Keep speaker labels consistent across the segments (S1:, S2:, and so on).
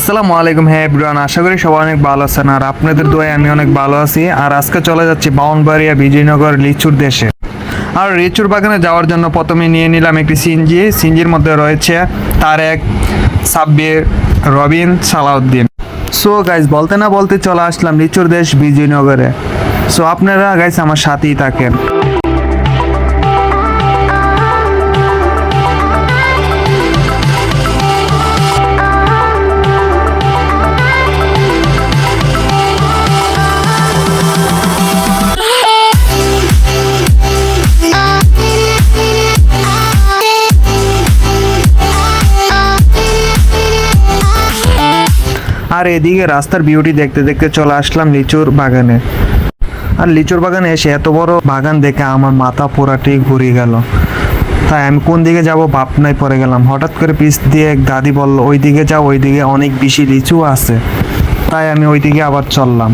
S1: আসসালামু আলাইকুম। হ্যাঁ এভরিওয়ান, আশা করি সবাই অনেক ভালো আছেন আর আপনাদের দোয়ায় আমি অনেক ভালো আছি। আর আজকে চলে যাচ্ছি বাউনবাড়িয়া বিজয়নগর লিচুর দেশে। আর লিচুর বাগানে যাওয়ার জন্য প্রথমে নিয়ে নিলাম একটি সিনজির মধ্যে রয়েছে তারেক, সাব্বির, রবিন, সালাউদ্দিন। সো গাইজ বলতে না বলতে চলে আসলাম লিচুর দেশ বিজয়নগরে। সো আপনারা গাইজ আমার সাথেই থাকেন। আর এদিকে রাস্তার বিউটি দেখতে দেখতে চলে আসলাম লিচুর বাগানে। আর লিচুর বাগানে এসে এত বড় বাগান দেখে আমার মাথা পুরাটাই ঘুরে গেল। তাই আমি কোন দিকে যাব ভাবনায় পড়ে গেলাম। হঠাৎ করে পিছ দিয়ে এক দাদি বলল, ওই দিকে যাও, ওই দিকে অনেক বেশি লিচু আছে। তাই আমি ওই দিকে আবার চললাম।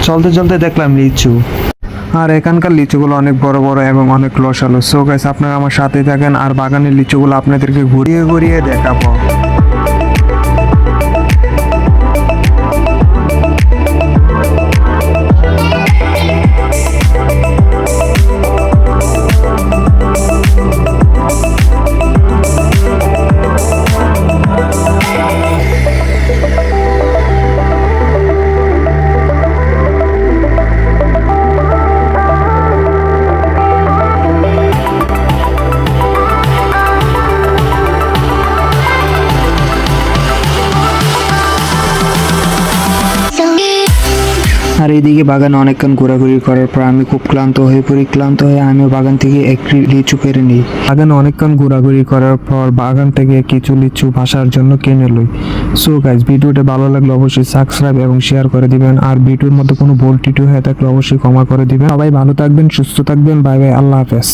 S1: চলতে চলতে দেখলাম লিচু। আর এখানকার লিচুগুলো অনেক বড় বড় এবং অনেক রসালো। সো গাইস আপনারা আমার সাথে থাকেন আর বাগানের লিচুগুলো আপনাদেরকে ঘুরিয়ে ঘুরিয়ে দেখাবো। আর এইদিকে বাগানে অনেকক্ষণ ঘোরাঘুরি করার পর আমি খুব ক্লান্ত হয়ে পড়ি। ক্লান্ত হয়ে আমি বাগান থেকে একটি লিচু পেরে নিই। বাগানে অনেকক্ষণ ঘোরাঘুরি করার পর বাগান থেকে কিছু লিচু ভাসার জন্য কিনে লই। সো গাইজ ভিডিওটা ভালো লাগলে অবশ্যই সাবস্ক্রাইব এবং শেয়ার করে দিবেন। আর ভিডিওর মধ্যে কোনো ভুল ত্রুটি হয়ে থাকলে অবশ্যই ক্ষমা করে দিবেন। সবাই ভালো থাকবেন, সুস্থ থাকবেন। বাই বাই, আল্লাহ হাফেজ।